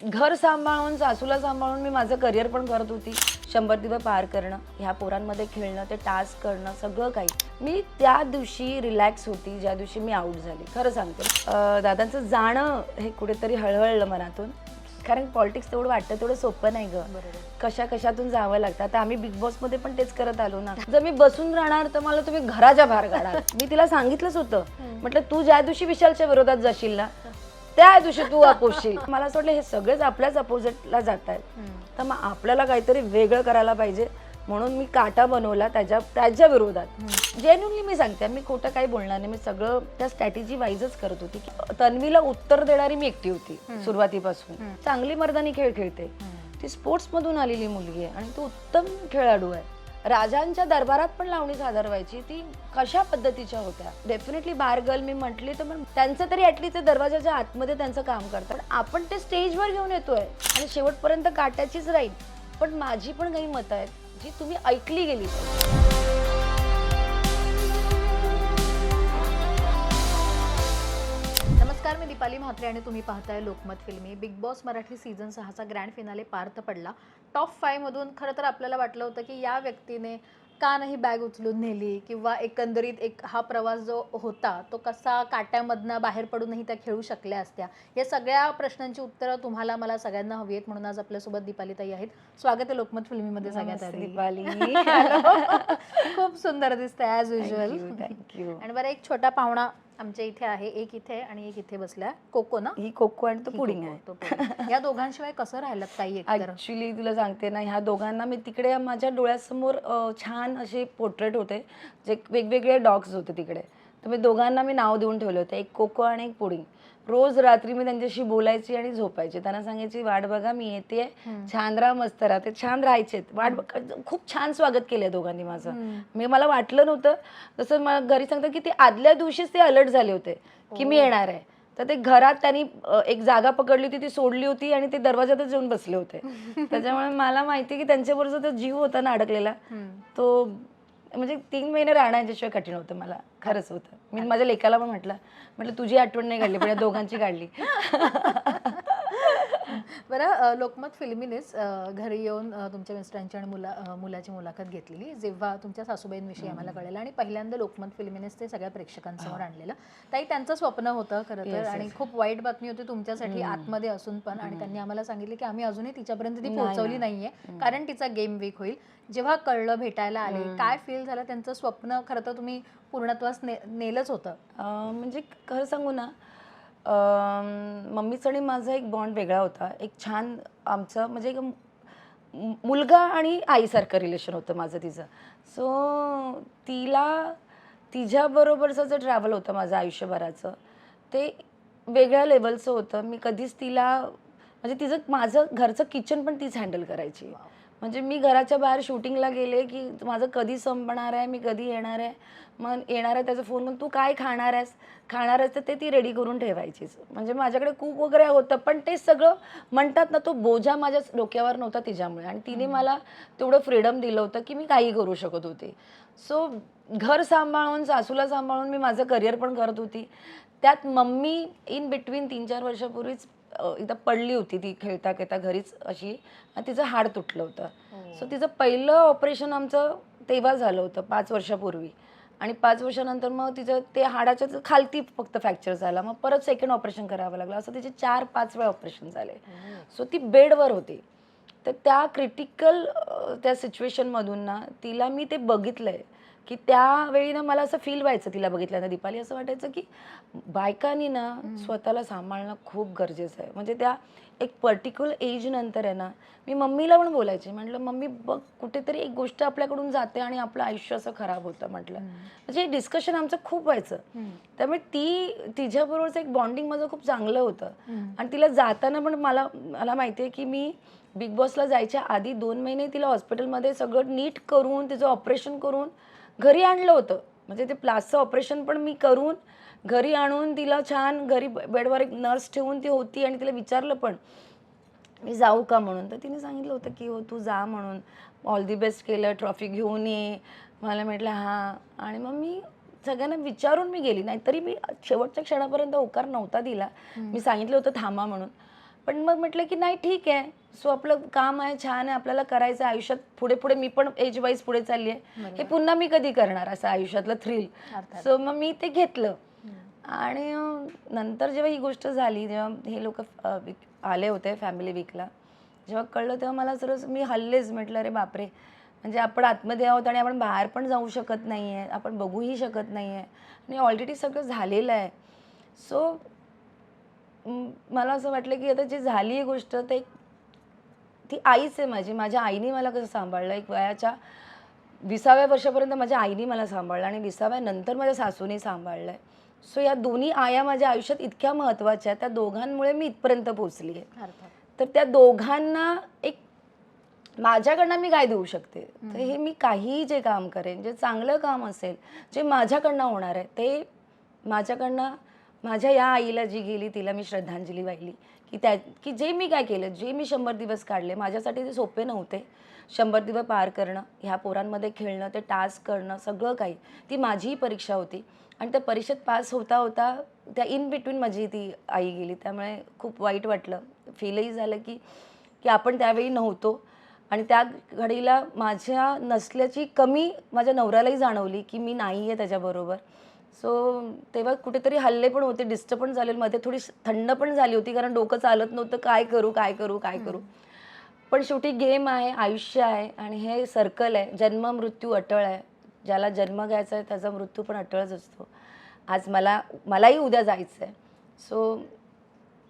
घर सांभाळून सासूला सांभाळून मी माझं करिअर पण करत होती. 100 दिवस पार करणं, ह्या पोरांमध्ये खेळणं, ते टास्क करणं, सगळं काही. मी त्या दिवशी रिलॅक्स होती ज्या दिवशी मी आऊट झाली. खरं सांगते, दादांचं जाणं हे कुठेतरी हळहळलं मनातून. कारण पॉलिटिक्स तेवढं वाटतं तेवढं सोपं नाही गं. कशातून जावं लागतं. आता आम्ही बिग बॉसमध्ये पण तेच करत आलो ना. जर मी बसून राहणार तर मला तुम्ही घराच्या बाहेर काढाल. मी तिला सांगितलंच होतं, म्हटलं तू ज्या दिवशी विशालच्या विरोधात जाशील ना त्या दिवशी तू अपोजशील. मला असं वाटलं हे सगळेच आपल्याच अपोजिटला जात आहेत, तर मग आपल्याला काहीतरी वेगळं करायला पाहिजे. म्हणून मी काटा बनवला त्याच्या विरोधात. जेन्युनली मी सांगते, मी खोटं काही बोलणार नाही. मी सगळं त्या स्ट्रॅटेजी वाईजच करत होती. तन्वीला उत्तर देणारी मी एकटी होती सुरुवातीपासून. चांगली मर्दानी खेळ खेळते, ती स्पोर्ट्स मधून आलेली मुलगी आहे आणि ती उत्तम खेळाडू आहे. राजांच्या दरबारात पण लावणी सादर व्हायची, ती कशा पद्धतीच्या होत्या. डेफिनेटली बार गर्ल मी म्हटली तर पण त्यांचं तरी ॲटलीस्ट ते दरवाजाच्या आतमध्ये त्यांचं काम करतात. आपण ते स्टेजवर घेऊन येतोय आणि शेवटपर्यंत काट्याचीच राहील. पण माझी पण काही मतं आहेत जी तुम्ही ऐकली गेली. नमस्कार, मी दीपाली म्हात्रे आणि तुम्ही पाहताय Lokmat Filmy. Bigg Boss Marathi season 6चा ग्रँड फिनाले पार पडला. टॉप 5 मधून खरं तर आपल्याला वाटलं होतं की या व्यक्तीने का नाही बॅग उचलून नेली, किंवा एकंदरीत हा प्रवास जो होता तो कसा काट्यामधनं बाहेर पडूनही त्या खेळू शकल्या असत्या. या सगळ्या प्रश्नांची उत्तरं तुम्हाला मला सगळ्यांना हवी आहेत. म्हणून आज आपल्यासोबत दीपाली ताई आहेत. स्वागत आहे लोकमत फिल्मीमध्ये सगळ्यात आधी. दीपाली खूप सुंदर दिसते ॲज युजल. थँक्यू. आणि बरं, एक छोटा पाहुणा आमच्या इथे आहे, एक इथे आणि एक इथे बसलाय. कोको ना, ही कोको आणि तो पुडिंग आहे. तो पुडिंग. या दोघांशिवाय कसं राहिलं ताई? एकतर ऍक्च्युली तुला सांगते ना, ह्या दोघांना मी तिकडे माझ्या डोळ्यासमोर छान असे पोर्ट्रेट होते, जे वेगवेगळे डॉग्स होते तिकडे. तर मी दोघांना नाव देऊन ठेवले होते, एक कोको आणि एक पुडिंग. रोज रात्री मी त्यांच्याशी बोलायची आणि झोपायची. त्यांना सांगायची वाट बघा मी येते, छान राहा, मस्त राहा. ते छान राहायचे. खूप छान स्वागत केलंय दोघांनी माझं. मला वाटलं नव्हतं. जसं मला घरी सांगतात की ते आदल्या दिवशीच ते अलर्ट झाले होते की मी येणार आहे. तर ते घरात त्यांनी एक जागा पकडली होती, ती सोडली होती आणि ते दरवाजातच येऊन बसले होते. त्याच्यामुळे मला माहिती की त्यांच्याबरोबर जो जीव होता ना अडकलेला, तो म्हणजे 3 महिने राहण्याच्याशिवाय कठीण होतं मला. खरंच होतं. मी माझ्या लेकाला पण म्हटलं तुझी आठवण नाही काढली पण या दोघांची काढली. बरं, लोकमत फिल्मीनेच घरी येऊन तुमच्या मिस्टरांची आणि मुलाची मुलाखत घेतलेली, जेव्हा तुमच्या सासूबाईंविषयी आम्हाला कळलं आणि पहिल्यांदा लोकमत फिल्मीनेच ते सगळ्या प्रेक्षकांसमोर आणलेलं. ताई, त्यांचं स्वप्न होतं खरं तर, आणि खूप वाईट बातमी होती तुमच्यासाठी आतमध्ये असून पण. आणि त्यांनी आम्हाला सांगितले की आम्ही अजूनही तिच्यापर्यंत ती पोहोचवली नाहीये कारण तिचा गेम वीक होईल. जेव्हा कळलं, भेटायला आले, काय फील झालं? त्यांचं स्वप्न खरं तर तुम्ही पूर्णत्वास नेलंच होतं. म्हणजे खरं सांगू ना, मम्मीचा आणि माझा एक बॉन्ड वेगळा होता. एक छान आमचं म्हणजे एक मुलगा आणि आईसारखं रिलेशन होतं माझं तिचं. सो तिच्याबरोबरचं जे ट्रॅव्हल होतं माझं आयुष्यभराचं, ते वेगळ्या लेवलचं होतं. मी कधीच तिला म्हणजे माझं घरचं किचन पण तीच हँडल करायची. म्हणजे मी घराच्या बाहेर शूटिंगला गेले की माझं कधी संपणार आहे, मी कधी येणार आहे, मग येणार आहे त्याचा फोन, मग तू काय खाणार आहेस तर ते ती रेडी करून ठेवायचीच. म्हणजे माझ्याकडे कूक वगैरे होतं, पण ते सगळं म्हणतात ना, तो बोजा माझ्या डोक्यावर नव्हता तिच्यामुळे. आणि तिने मला तेवढं फ्रीडम दिलं होतं की मी काही करू शकत होते. सो घर सांभाळून सासूला सांभाळून मी माझं करिअर पण करत होती. त्यात मम्मी इन बिटवीन 3-4 वर्षापूर्वीच इथं पडली होती. ती खेळता खेळता घरीच अशी, आणि तिचं हाड तुटलं होतं. सो तिचं पहिलं ऑपरेशन आमचं तेव्हा झालं होतं 5 वर्षापूर्वी. आणि 5 वर्षानंतर मग तिचं ते हाडाच्या खालती फक्त फ्रॅक्चर झाला. मग परत सेकंड ऑपरेशन करावं लागलं. असं तिचे 4-5 वेळा ऑपरेशन झाले. सो ती बेडवर होती. तर त्या क्रिटिकल त्या सिच्युएशनमधून ना तिला मी ते बघितलंय की त्यावेळी ना मला असं फील व्हायचं तिला बघितल्यानं, दीपाली असं वाटायचं की बायकांनी ना स्वतःला सांभाळणं खूप गरजेचं आहे. म्हणजे त्या एक पर्टिक्युलर एज नंतर आहे ना, मी मम्मीला पण बोलायचे, म्हटलं मम्मी बघ कुठेतरी एक गोष्ट आपल्याकडून जाते आणि आपलं आयुष्य असं खराब होतं म्हटलं. म्हणजे डिस्कशन आमचं खूप व्हायचं. त्यामुळे तिच्याबरोबरचं एक बॉन्डिंग माझं खूप चांगलं होतं. आणि तिला जाताना पण मला माहिती आहे की मी बिग बॉसला जायच्या आधी 2 महिने तिला हॉस्पिटलमध्ये सगळं नीट करून, तिचं ऑपरेशन करून घरी आणलं होतं. म्हणजे ते प्लासचं ऑपरेशन पण मी करून घरी आणून तिला छान घरी बेडवर एक नर्स ठेवून ती होती. आणि तिला विचारलं पण मी जाऊ का म्हणून, तर तिने सांगितलं होतं की हो तू जा म्हणून, ऑल दी बेस्ट केलं, ट्रॉफी घेऊन ये. मला म्हटलं हां. आणि मग मी सगळ्यांना विचारून मी गेली. नाहीतरी मी शेवटच्या क्षणापर्यंत होकार नव्हता दिला. मी सांगितलं होतं थांबा म्हणून. पण मग म्हटलं की नाही ठीक आहे, सो आपलं काम आहे, छान आहे, आपल्याला करायचं आहे आयुष्यात, पुढे पुढे मी पण एज वाईज पुढे चालली आहे, हे बरोबर. पुन्हा मी कधी करणार असं आयुष्यातलं थ्रिल. अर्थात. सो मग मी ते घेतलं. हम्म. आणि नंतर जेव्हा ही गोष्ट झाली, जेव्हा हे लोक आले होते फॅमिली वीकला, जेव्हा कळलं तेव्हा मला जरा मी हल्लेच. म्हटलं अरे बापरे, म्हणजे आपण आतमध्ये आहोत आणि आपण बाहेर पण जाऊ शकत नाही आहे, आपण बघूही शकत नाही आहे आणि ऑलरेडी सगळं झालेलं आहे. सो मला असं वाटलं की आता जी झाली ही गोष्ट, ते ती आईच आहे माझी. माझ्या आईने मला कसं सांभाळलं, एक वयाच्या 20व्या वर्षापर्यंत माझ्या आईने मला सांभाळलं आणि 20व्यानंतर माझ्या सासूने सांभाळलं आहे. सो या दोन्ही आया माझ्या आयुष्यात इतक्या महत्त्वाच्या आहेत, त्या दोघांमुळे मी इथपर्यंत पोचली आहे. अर्थात. तर त्या दोघांना एक माझ्याकडनं मी काय देऊ शकते, तर हे मी काहीही जे काम करेन, जे चांगलं काम असेल, जे माझ्याकडनं होणार आहे, ते माझ्याकडनं माझ्या या आईला जी गेली तिला मी श्रद्धांजली वाहिली, की जे मी काय केलं, जे मी 100 दिवस काढले, माझ्यासाठी ते सोपे नव्हते. 100 दिवस पार करणं, ह्या पोरांमध्ये खेळणं, ते टास्क करणं, सगळं काही, ती माझीही परीक्षा होती. आणि त्या परीक्षेत पास होता होता त्या इन बिटवीन माझी ती आई गेली. त्यामुळे खूप वाईट वाटलं, फीलही झालं की की आपण त्यावेळी नव्हतो. आणि त्या घडीला माझ्या नसल्याची कमी माझ्या नवऱ्यालाही जाणवली की मी नाही आहे त्याच्याबरोबर. सो तेव्हा कुठेतरी हल्ले पण होते, डिस्टर्ब पण झाले, मध्ये थोडी थंड पण झाली होती, कारण डोकं चालत नव्हतं, काय करू काय करू काय करू. पण शेवटी गेम आहे, आयुष्य आहे आणि हे सर्कल आहे, जन्म मृत्यू अटळ आहे. ज्याला जन्म घ्यायचा आहे त्याचा मृत्यू पण अटळच असतो. आज मलाही उद्या जायचं आहे. सो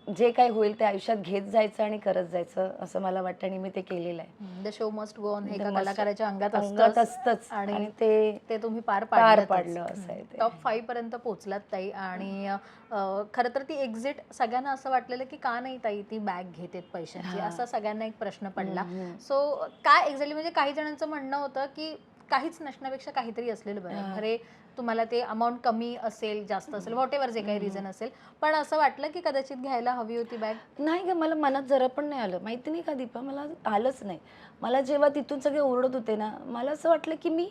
जे काही होईल ते आयुष्यात घेत जायचं आणि करत जायचं, असं मला वाटतं आणि मी ते केलेलं आहे. The show must go on हे The एका must- कलाकाराच्या अंगात अंगात असतं असतंच आणि आणि ते ते तुम्ही पार पार पाडलंच. पाडलं असं आहे ते. टॉप 5 पर्यंत पोहोचलात ताई. आणि खरं तर ती एक्झिट सगळ्यांना असं वाटलेलं की का नाही ताई ती बॅग घेतेत पैशांची, हां. असा सगळ्यांना एक प्रश्न पडला. हम्म. सो काय एक्झॅक्टली, म्हणजे काही जणांचं म्हणणं होतं की काहीच नसण्यापेक्षा काहीतरी असलेलं बरं. हां. खरे तुम्हाला ते अमाऊंट कमी असेल, जास्त असेल, व्हॉट एव्हर जे काही रिझन असेल, पण असं वाटलं की कदाचित घ्यायला हवी होती बॅग? नाही ग, मला मनात जरा पण नाही आलं. माहिती नाही का दीपा, मला आलंच नाही. मला जेव्हा तिथून सगळे ओरडत होते ना, मला असं वाटलं की मी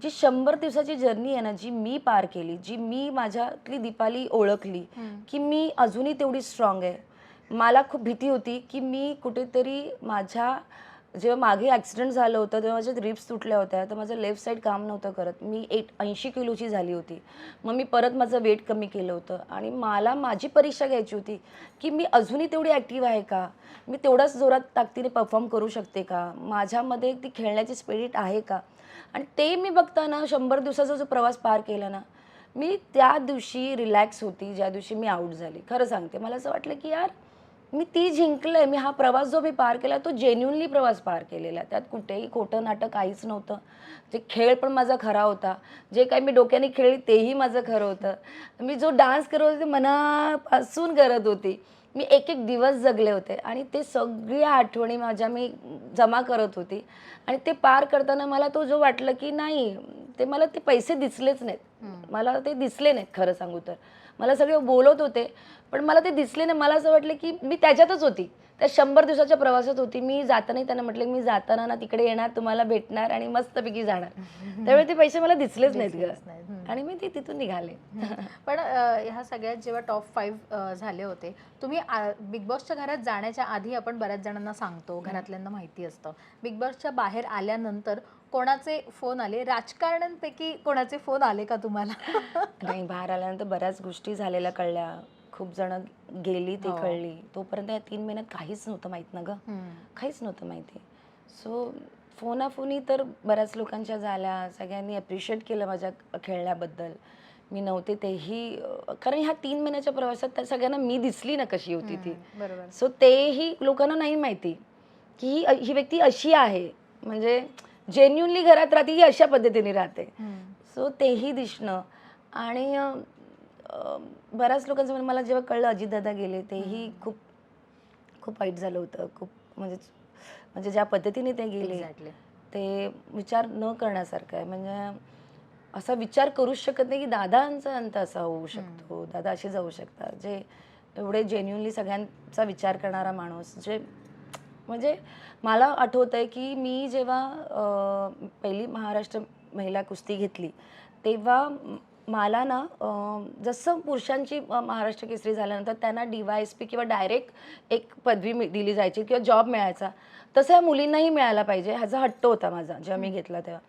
जी 100 दिवसाची जर्नी आहे ना, जी मी पार केली, जी मी माझ्यातली दीपाली ओळखली, की मी अजूनही तेवढी स्ट्रॉंग आहे. मला खूप भीती होती की मी कुठेतरी जेव्हा मागे ॲक्सिडेंट झालं होतं तेव्हा माझ्या रिब्स तुटल्या होत्या, तर माझं लेफ्ट साईड काम नव्हतं करत. मी 80 किलोची झाली होती. मग मी परत माझं वेट कमी केलं होतं आणि मला माझी परीक्षा घ्यायची होती की मी अजूनही तेवढी ॲक्टिव्ह आहे का, मी तेवढाच जोरात ताकदीने परफॉर्म करू शकते का, माझ्यामध्ये ती खेळण्याची स्पिरिट आहे का. आणि ते मी बघताना 100 दिवसाचा जो प्रवास पार केला ना, मी त्या दिवशी रिलॅक्स होती ज्या दिवशी मी आऊट झाली. खरं सांगते, मला असं वाटलं की यार मी ती जिंकलंय. मी हा प्रवास जो मी पार केला तो जेन्युनली प्रवास पार केलेला. त्यात कुठेही खोटं नाटक काहीच नव्हतं. जे खेळ पण माझा खरा होता, जे काही मी डोक्याने खेळली तेही माझं खरं होतं. मी जो डान्स करत होते मनापासून करत होती. मी एक एक दिवस जगले होते आणि ते सगळ्या आठवणी माझ्या मी जमा करत होती. आणि ते पार करताना मला तो जो वाटलं की नाही, ते मला ते पैसे दिसलेच नाहीत. मला ते दिसले नाहीत खरं सांगू तर. मला सगळे बोलत होते पण मला ते दिसले नाही. मला असं वाटलं की मी त्याच्यातच होती, त्या 100 दिवसाच्या प्रवासात होती. मी जातानाही त्यांना म्हटलं मी जाताना ना तिकडे येणार, तुम्हाला भेटणार आणि मस्तपैकी जाणार. त्यावेळी ते पैसे मला दिसलेच नाहीत ग, आणि मी तिथून निघाले. पण ह्या सगळ्यात जेव्हा टॉप 5 झाले होते, तुम्ही बिग बॉसच्या घरात जाण्याच्या आधी आपण बऱ्याच जणांना सांगतो, घरातल्यांना माहिती असतं. बिग बॉसच्या बाहेर आल्यानंतर कोणाचे फोन आले, राजकारण्यांपैकी कोणाचे फोन आले का तुम्हाला? नाही, बाहेर आल्यानंतर बऱ्याच गोष्टी झालेल्या कळल्या. खूप जण गेली ते कळली. तोपर्यंत या 3 महिन्यात काहीच नव्हतं माहीत ना ग, काहीच नव्हतं माहिती. सो फोनाफोनी तर बऱ्याच लोकांच्या झाल्या. सगळ्यांनी ॲप्रिशिएट केलं माझ्या खेळण्याबद्दल. मी नव्हते तेही, कारण ह्या 3 महिन्याच्या प्रवासात त्या सगळ्यांना मी दिसली ना कशी होती ती. बरोबर. सो तेही लोकांना नाही माहिती की ही व्यक्ती अशी आहे, म्हणजे जेन्युनली घरात राहते ही अशा पद्धतीने राहते. सो तेही दिसणं आणि बऱ्याच लोकांचं म्हणजे मला जेव्हा कळलं अजितदादा गेले तेही खूप खूप वाईट झालं होतं. खूप म्हणजे ज्या पद्धतीने ते गेले Exactly. ते विचार न करण्यासारखं आहे. म्हणजे असा विचार करूच शकत नाही की दादांचा अंत असा होऊ शकतो, दादा असे जाऊ शकतात. जे एवढे जेन्युनली सगळ्यांचा विचार करणारा माणूस, जे म्हणजे मला आठवतं आहे की मी जेव्हा पहिली महाराष्ट्र महिला कुस्ती घेतली तेव्हा मला ना जसं पुरुषांची महाराष्ट्र केसरी झाल्यानंतर त्यांना DYSP किंवा डायरेक्ट एक पदवी दिली जायची किंवा जॉब मिळायचा, तसं या मुलींनाही मिळायला पाहिजे ह्याचा हट्ट होता माझा जेव्हा मी घेतला तेव्हा.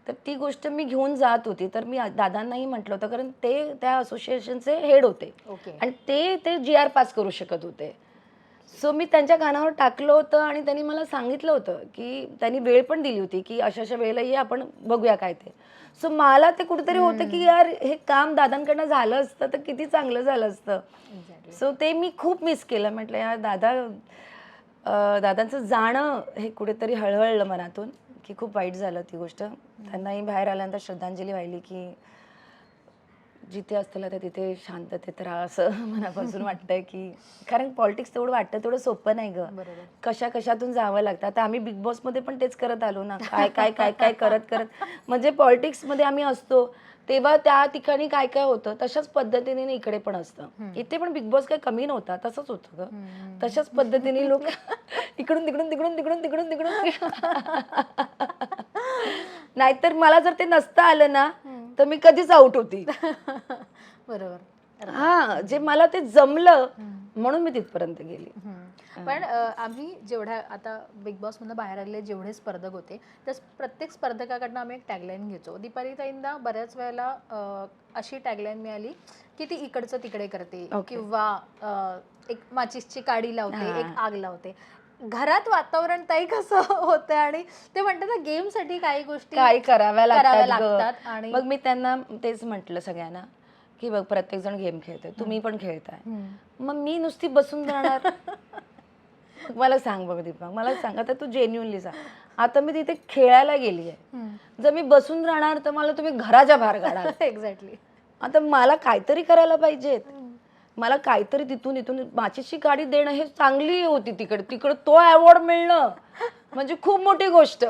तर ती गोष्ट मी घेऊन जात होती. तर मी दादांनाही म्हटलं होतं, कारण ते त्या असोसिएशनचे हेड होते ओके. आणि ते GR पास करू शकत होते. सो मी त्यांच्या कानावर टाकलं होतं आणि त्यांनी मला सांगितलं होतं, की त्यांनी वेळ पण दिली होती, की अशा वेळेला ये आपण बघूया काय ते. सो मला ते कुठेतरी होतं, की यार हे काम दादांकडनं झालं असतं तर किती चांगलं झालं असतं. सो ते मी खूप मिस केलं. म्हटलं यार दादांचं जाणं हे कुठेतरी हळहळलं मनातून, की खूप वाईट झालं ती गोष्ट. त्यांनाही बाहेर आल्यानंतर श्रद्धांजली वाहिली, की जिथे असतील तर तिथे शांततेत राहा असं मनापासून वाटतंय, की कारण पॉलिटिक्स तेवढं वाटतं तेवढं सोपं नाही गं. बरोबर. कशातून जावं लागतं. आता आम्ही बिग बॉसमध्ये पण तेच करत आलो ना, काय काय काय काय करत म्हणजे पॉलिटिक्समध्ये आम्ही असतो तेव्हा त्या ठिकाणी काय काय होतं तशाच पद्धतीने इकडे पण असतं. इथे पण बिग बॉस काही कमी नव्हता, तसंच होतं गं. तशाच पद्धतीने लोक इकडून तिकडून तिकडून तिकडून तिकडून तिकडून नाहीतर मला जर ते नसतं आलं ना तर मी कधीच आउट होती. बरोबर. हा, जे मला ते जमलं म्हणून मी तिथपर्यंत गेली. पण आम्ही जेवढ्या आता बिग बॉस मधून बाहेर आलेले जेवढे स्पर्धक होते त्या प्रत्येक स्पर्धकाकडनं आम्ही एक टॅगलाईन घ्यायचो. दीपाली ताईंना बऱ्याच वेळेला अशी टॅगलाईन मिळाली की ती इकडचं तिकडे करते किंवा एक माचीसची काडी लावते, एक आग लावते. घरात वातावरण ताई कसं होतं आणि ते म्हणतात ना गेम साठी काही गोष्टी काय कराव्या लागतात. आणि मग मी त्यांना तेच म्हटलं सगळ्यांना, की बघ प्रत्येक जण गेम खेळतोय, तुम्ही पण खेळताय, मग मी नुसती बसून राहणार? मला सांग बघ दीपक, मला सांग, आता तू जेन्युअनली सांग, आता मी तिथे खेळायला गेली आहे, जर मी बसून राहणार तर मला तुम्ही घराच्या बाहेर काढाल. एक्झॅक्टली. आता मला काहीतरी करायला पाहिजेत. मला काहीतरी तिथून इथून माचीची गाडी देणं हे चांगली होती. तिकडं तो अवॉर्ड मिळणं म्हणजे खूप मोठी गोष्ट.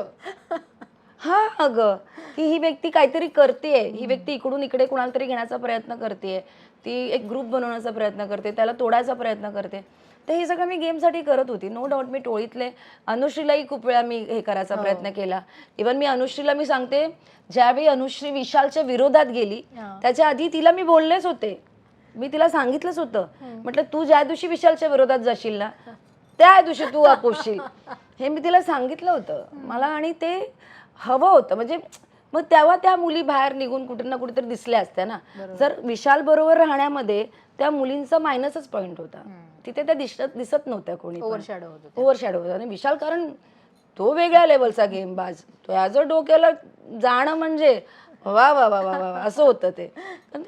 हा अगं, की ही व्यक्ती काहीतरी करतेय, ही व्यक्ती इकडून इकडे कुणाला तरी घेण्याचा प्रयत्न करते, ती एक ग्रुप बनवण्याचा प्रयत्न करते, त्याला तोडायचा प्रयत्न करते. तर हे सगळं मी गेमसाठी करत होती. नो डाऊट मी टोळीतले अनुश्रीलाही खूप वेळा मी हे करायचा प्रयत्न केला. इव्हन मी अनुश्रीला मी सांगते, ज्यावेळी अनुश्री विशालच्या विरोधात गेली त्याच्या आधी तिला मी बोललेच होते, मी तिला सांगितलंच होतं, म्हटलं तू ज्या दिवशी विशालच्या विरोधात जाशील ना त्या दिवशी तू अपोशील, हे मी तिला सांगितलं होतं मला. आणि ते हवं होतं, म्हणजे मग तेव्हा त्या मुली बाहेर निघून कुठे ना कुठेतरी दिसल्या असत्या ना. जर विशाल बरोबर राहण्यामध्ये त्या मुलींचा मायनसच पॉईंट होता, तिथे त्या दिसत नव्हत्या कोणी. ओव्हरशॅडो होता. आणि विशाल कारण तो वेगळ्या लेवलचा गेम बाज, तो ॲज अ डोक्याला जाणं म्हणजे वा वा वा वा वा असं होतं. ते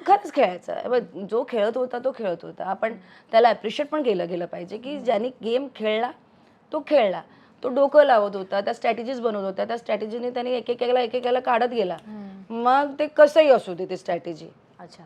खरंच खेळायचं, जो खेळत होता तो खेळत होता. आपण त्याला ॲप्रिशिएट पण केलं पाहिजे, की ज्यांनी गेम खेळला तो खेळला, तो डोकं लावत होता, त्या स्ट्रॅटेजीज बनवत होता, त्या स्ट्रॅटेजीने त्याने एकेकाला काढत गेला. मग ते कसंही असू दे, ती स्ट्रॅटेजी, अच्छा,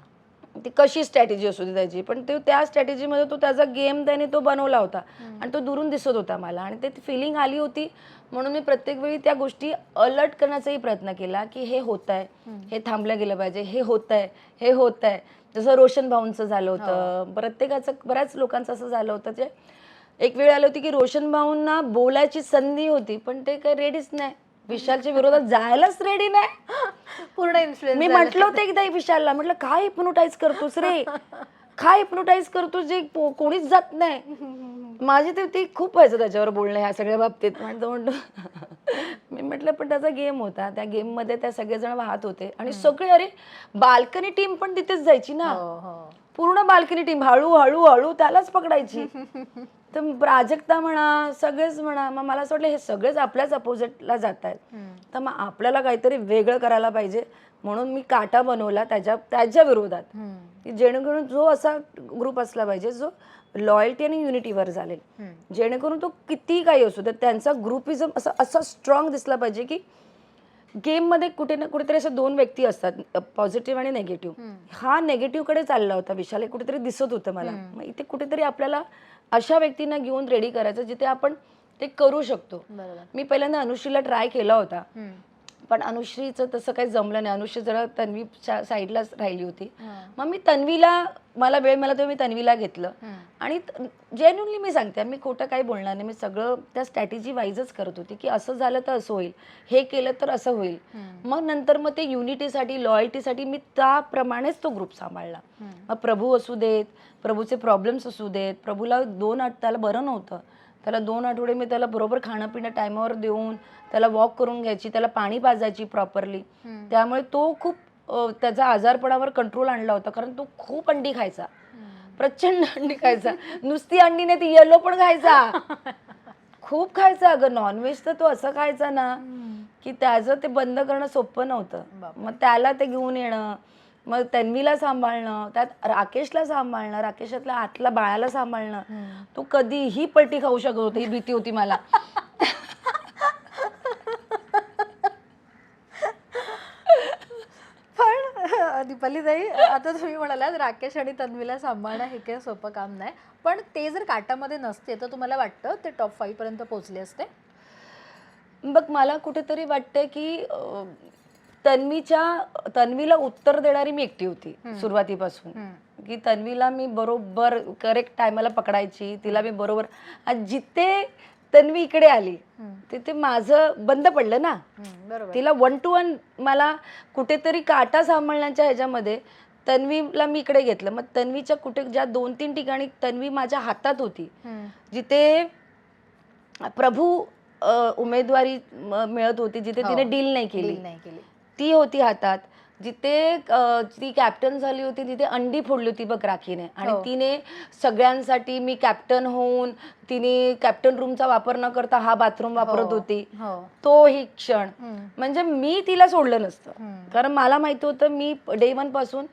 ती कशी स्ट्रॅटेजी असू दे त्याची, पण ते त्या स्ट्रॅटेजीमध्ये तो त्याचा गेम त्याने तो बनवला होता आणि तो दुरून दिसत होता मला. आणि ते फिलिंग आली होती म्हणून मी प्रत्येक वेळी त्या गोष्टी अलर्ट करण्याचाही प्रयत्न केला, की हे होत आहे, हे थांबलं गेलं पाहिजे, हे होत आहे. जसं रोशन भाऊंचं झालं होतं, प्रत्येकाचं बऱ्याच लोकांचं असं झालं होतं. जे एक वेळ आली होती की रोशन भाऊंना बोलायची संधी होती पण ते काही रेडीच नाही, विशालच्या विरोधात जायलाच रेडी नाही. पूर्ण इन्फ्लुएन्स. मी म्हटलं होतं एकदा विशालला, म्हटलं काय हिप्नोटाईज करतोस रे, काय हिप्नोटाईज करतोस जे कोणीच जात नाही. माझी ते खूप व्हायचं त्याच्यावर बोलणं ह्या सगळ्या बाबतीत. म्हणतो मी म्हटलं पण त्याचा गेम होता, त्या गेम मध्ये त्या सगळेजण वाहत होते आणि सगळे, अरे बाल्कनी टीम पण तिथेच जायची ना, पूर्ण बाल्कनी टीम हळू त्यालाच पकडायची. तर प्राजक्ता म्हणा, सगळेच म्हणा, मग मला असं वाटलं हे सगळेच आपल्याच अपोजिटला जात आहेत, तर मग आपल्याला काहीतरी वेगळं करायला पाहिजे. म्हणून मी काटा बनवला त्याच्या विरोधात, की जेणेकरून जो असा ग्रुप असला पाहिजे जो लॉयल्टी आणि युनिटीवर चालेल, जेणेकरून तो किती काही असू तर त्यांचा ग्रुपिझम असा स्ट्रॉंग दिसला पाहिजे, की गेममध्ये कुठे ना कुठेतरी अशा दोन व्यक्ती असतात, पॉझिटिव्ह आणि नेगेटिव्ह. हा नेगेटिव्हकडे चालला होता विशाल, कुठेतरी दिसत होतं मला. मग इथे कुठेतरी आपल्याला अशा व्यक्तींना घेऊन रेडी करायचं जिथे आपण ते करू शकतो. मी पहिल्यांदा अनुश्रीला ट्राय केला होता, पण अनुश्रीचं तसं काही जमलं नाही. अनुश्री जरा तन्वीच्या साईडलाच राहिली होती. हां. मग मी तन्वीला, मला वेळ मिळाला तेव्हा मी तन्वीला घेतलं. आणि जेन्युनली मी सांगते, मी खोटं काही बोलणार नाही. मी सगळं त्या स्ट्रॅटेजी वाईजच करत होती, की असं झालं तर असं होईल, हे केलं तर असं होईल. मग नंतर मग ते युनिटीसाठी, लॉयल्टीसाठी मी त्याप्रमाणेच तो ग्रुप सांभाळला. मग प्रभू असू देत, प्रभूचे प्रॉब्लेम्स असू देत, प्रभूला त्याला बरं नव्हतं. त्याला 2 आठवडे मी त्याला बरोबर खाणं पिणं टायमावर देऊन, त्याला वॉक करून घ्यायची, त्याला पाणी पाजायची प्रॉपरली. त्यामुळे तो खूप त्याचा आजारपणावर कंट्रोल आणला होता. कारण तो खूप अंडी खायचा, प्रचंड अंडी खायचा. नुसती अंडी नाही, ती येलो पण खायचा, खूप खायचा. अगं नॉनव्हेज तर तो असं खायचा ना की त्याचं ते बंद करणं सोपं नव्हतं. मग त्याला ते घेऊन येणं, मग तन्वीला सांभाळणं, त्यात राकेशला सांभाळणं, राकेशातल्या आतला बाळाला सांभाळणं. तो कधीही पलटी खाऊ शकत होता, ही भीती होती मला. पण दीपालीताई, आता तुम्ही म्हणालात राकेश आणि तन्वीला सांभाळणं हे काही सोपं काम नाही, पण ते जर काटामध्ये नसते तर तुम्हाला वाटतं ते टॉप 5 पर्यंत पोहोचले असते? बघ, मला कुठेतरी वाटतं की तन्वीला उत्तर देणारी मी एकटी होती सुरुवातीपासून. की तन्वीला मी बरोबर करेक्ट टायमाला पकडायची, तिला मी बरोबर. जिथे तन्वी इकडे आली तिथे माझं बंद पडलं ना. बरोबर. तिला 1 to 1 मला कुठेतरी काटा सांभाळण्याच्या ह्याच्यामध्ये तन्वीला मी इकडे घेतलं. मग तन्वीच्या कुठे ज्या 2-3 ठिकाणी तन्वी माझ्या हातात होती, जिथे प्रभू उमेदवारी मिळत होती, जिथे तिने डील नाही केली, ती होती हातात. जिथे ती कॅप्टन झाली होती तिथे अंडी फोडली होती बघ राखीने. आणि तिने सगळ्यांसाठी, मी कॅप्टन होऊन तिने कॅप्टन रूमचा वापर न करता हा बाथरूम वापरत होती. तो ही क्षण म्हणजे मी तिला सोडलं नसतं. कारण मला माहिती होतं मी डे 1 पासून